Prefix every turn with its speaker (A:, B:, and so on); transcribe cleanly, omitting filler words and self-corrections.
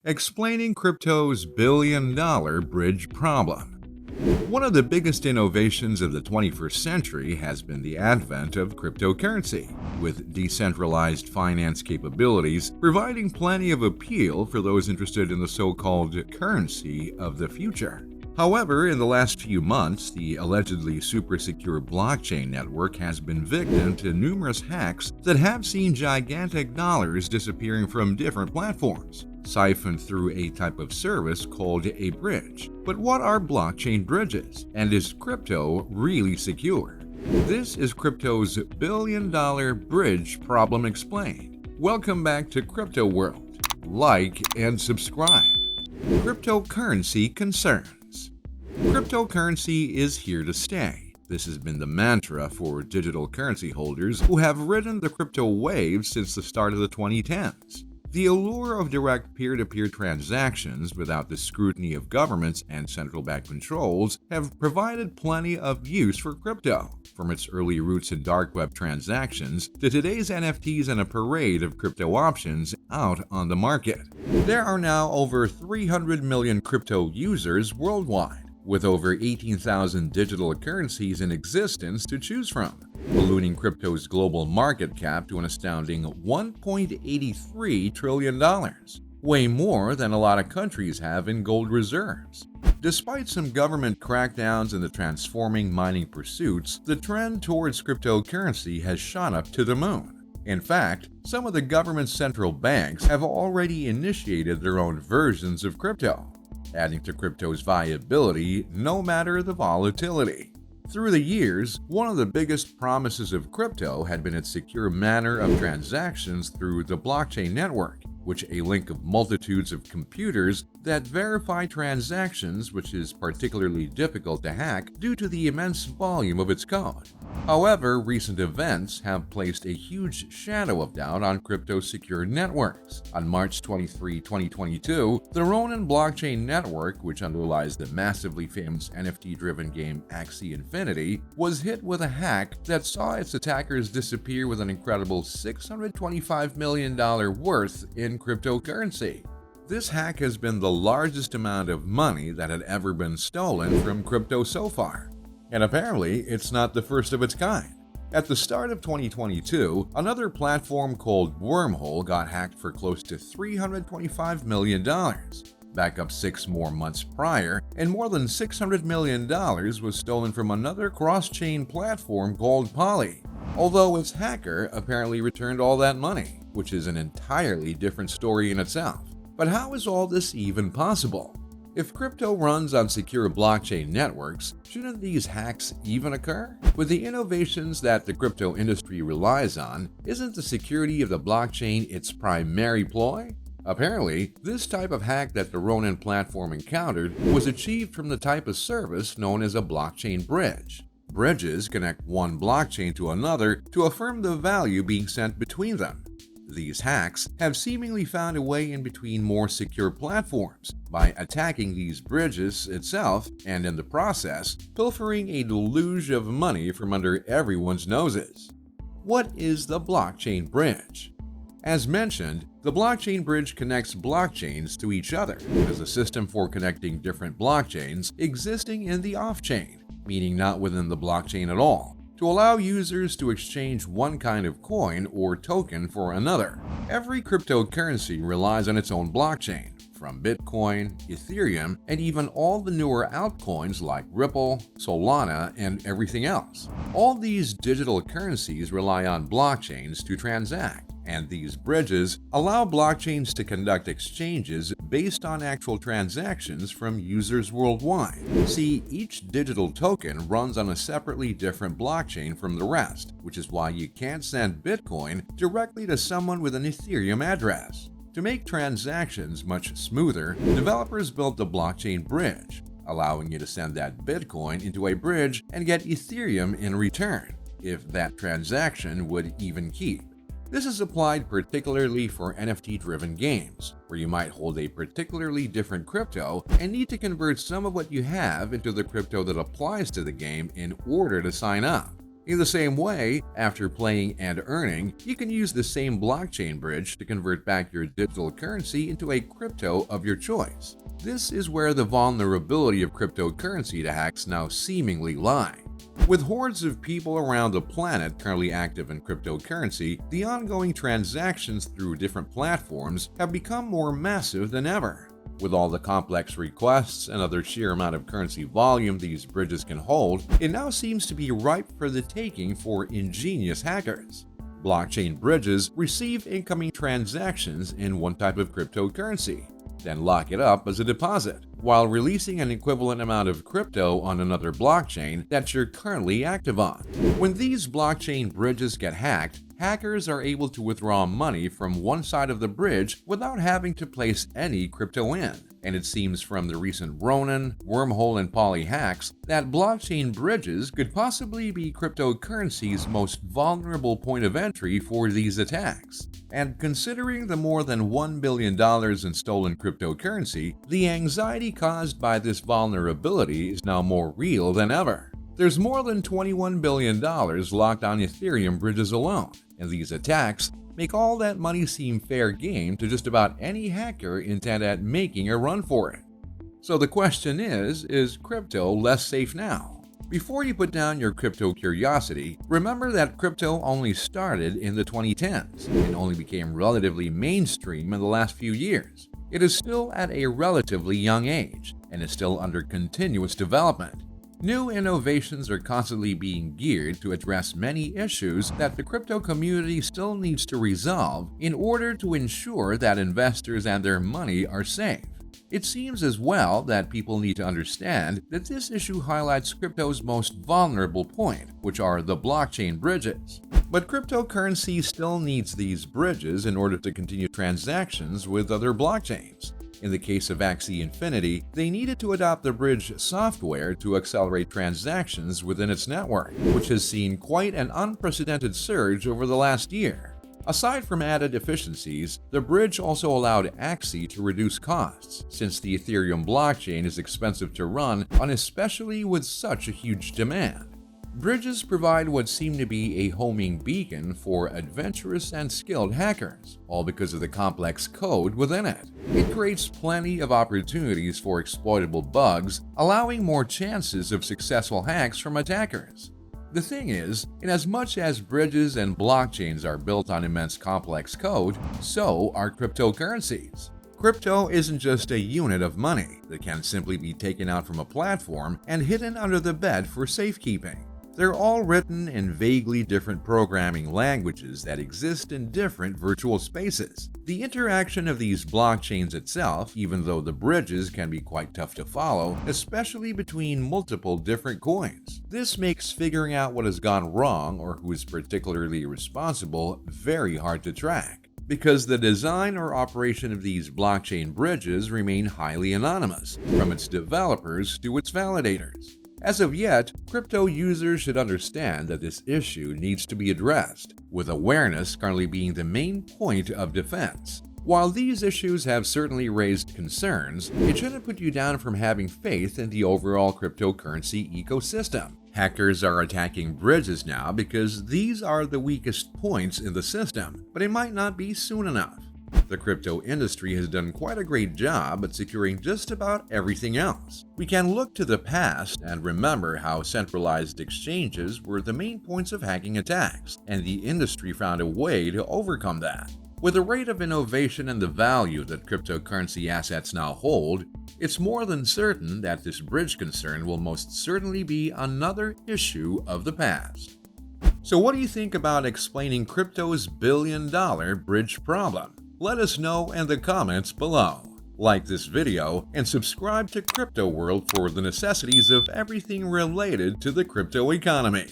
A: Explaining crypto's billion-dollar bridge problem. One of the biggest innovations of the 21st century has been the advent of cryptocurrency, with decentralized finance capabilities providing plenty of appeal for those interested in the so-called currency of the future. However, in the last few months, the allegedly super secure blockchain network has been victim to numerous hacks that have seen gigantic dollars disappearing from different platforms, siphoned through a type of service called a bridge. But what are blockchain bridges? And is crypto really secure? This is crypto's billion-dollar bridge problem explained. Welcome back to Crypto World. Like and subscribe. Cryptocurrency concerns. Cryptocurrency is here to stay. This has been the mantra for digital currency holders who have ridden the crypto wave since the start of the 2010s. The allure of direct peer-to-peer transactions without the scrutiny of governments and central bank controls have provided plenty of use for crypto, from its early roots in dark web transactions to today's NFTs and a parade of crypto options out on the market. There are now over 300 million crypto users worldwide, with over 18,000 digital currencies in existence to choose from, ballooning crypto's global market cap to an astounding $1.83 trillion, way more than a lot of countries have in gold reserves. Despite some government crackdowns in the transforming mining pursuits, the trend towards cryptocurrency has shot up to the moon. In fact, some of the government's central banks have already initiated their own versions of crypto, adding to crypto's viability no matter the volatility. Through the years, one of the biggest promises of crypto had been its secure manner of transactions through the blockchain network, which is a link of multitudes of computers that verify transactions, which is particularly difficult to hack due to the immense volume of its code. However, recent events have placed a huge shadow of doubt on crypto's secure networks. On March 23, 2022, the Ronin blockchain network, which underlies the massively famous NFT-driven game Axie Infinity, was hit with a hack that saw its attackers disappear with an incredible $625 million worth in cryptocurrency. This hack has been the largest amount of money that had ever been stolen from crypto so far. And apparently, it's not the first of its kind. At the start of 2022, another platform called Wormhole got hacked for close to $325 million. Back up 6 more months prior, and more than $600 million was stolen from another cross-chain platform called Poly, although its hacker apparently returned all that money, which is an entirely different story in itself. But how is all this even possible? If crypto runs on secure blockchain networks, shouldn't these hacks even occur? With the innovations that the crypto industry relies on, isn't the security of the blockchain its primary ploy? Apparently, this type of hack that the Ronin platform encountered was achieved from the type of service known as a blockchain bridge. Bridges connect one blockchain to another to affirm the value being sent between them. These hacks have seemingly found a way in between more secure platforms by attacking these bridges itself and, in the process, pilfering a deluge of money from under everyone's noses. What is the blockchain bridge? As mentioned, the blockchain bridge connects blockchains to each other as a system for connecting different blockchains existing in the off-chain, meaning not within the blockchain at all, to allow users to exchange one kind of coin or token for another. Every cryptocurrency relies on its own blockchain, from Bitcoin, Ethereum, and even all the newer altcoins like Ripple, Solana, and everything else. All these digital currencies rely on blockchains to transact, and these bridges allow blockchains to conduct exchanges based on actual transactions from users worldwide. See, each digital token runs on a separately different blockchain from the rest, which is why you can't send Bitcoin directly to someone with an Ethereum address. To make transactions much smoother, developers built the blockchain bridge, allowing you to send that Bitcoin into a bridge and get Ethereum in return, if that transaction would even keep. This is applied particularly for NFT-driven games, where you might hold a particularly different crypto and need to convert some of what you have into the crypto that applies to the game in order to sign up. In the same way, after playing and earning, you can use the same blockchain bridge to convert back your digital currency into a crypto of your choice. This is where the vulnerability of cryptocurrency to hacks now seemingly lie. With hordes of people around the planet currently active in cryptocurrency, the ongoing transactions through different platforms have become more massive than ever. With all the complex requests and other sheer amount of currency volume these bridges can hold, it now seems to be ripe for the taking for ingenious hackers. Blockchain bridges receive incoming transactions in one type of cryptocurrency, then lock it up as a deposit, while releasing an equivalent amount of crypto on another blockchain that you're currently active on. When these blockchain bridges get hacked, hackers are able to withdraw money from one side of the bridge without having to place any crypto in. And it seems from the recent Ronin, Wormhole, and Poly hacks that blockchain bridges could possibly be cryptocurrency's most vulnerable point of entry for these attacks. And considering the more than $1 billion in stolen cryptocurrency, the anxiety caused by this vulnerability is now more real than ever. There's more than $21 billion locked on Ethereum bridges alone, and these attacks make all that money seem fair game to just about any hacker intent at making a run for it. So the question is crypto less safe now? Before you put down your crypto curiosity, remember that crypto only started in the 2010s and only became relatively mainstream in the last few years. It is still at a relatively young age and is still under continuous development. New innovations are constantly being geared to address many issues that the crypto community still needs to resolve in order to ensure that investors and their money are safe. It seems as well that people need to understand that this issue highlights crypto's most vulnerable point, which are the blockchain bridges. But cryptocurrency still needs these bridges in order to continue transactions with other blockchains. In the case of Axie Infinity, they needed to adopt the bridge software to accelerate transactions within its network, which has seen quite an unprecedented surge over the last year. Aside from added efficiencies, the bridge also allowed Axie to reduce costs, since the Ethereum blockchain is expensive to run on, especially with such a huge demand. Bridges provide what seem to be a homing beacon for adventurous and skilled hackers, all because of the complex code within it. It creates plenty of opportunities for exploitable bugs, allowing more chances of successful hacks from attackers. The thing is, inasmuch as bridges and blockchains are built on immense complex code, so are cryptocurrencies. Crypto isn't just a unit of money that can simply be taken out from a platform and hidden under the bed for safekeeping. They're all written in vaguely different programming languages that exist in different virtual spaces. The interaction of these blockchains itself, even though the bridges can be quite tough to follow, especially between multiple different coins. This makes figuring out what has gone wrong or who is particularly responsible very hard to track, because the design or operation of these blockchain bridges remain highly anonymous, from its developers to its validators. As of yet, crypto users should understand that this issue needs to be addressed, with awareness currently being the main point of defense. While these issues have certainly raised concerns, it shouldn't put you down from having faith in the overall cryptocurrency ecosystem. Hackers are attacking bridges now because these are the weakest points in the system, but it might not be soon enough. The crypto industry has done quite a great job at securing just about everything else. We can look to the past and remember how centralized exchanges were the main points of hacking attacks, and the industry found a way to overcome that. With the rate of innovation and the value that cryptocurrency assets now hold, it's more than certain that this bridge concern will most certainly be another issue of the past. So what do you think about explaining crypto's billion-dollar bridge problem? Let us know in the comments below. Like this video and subscribe to Crypto World for the necessities of everything related to the crypto economy.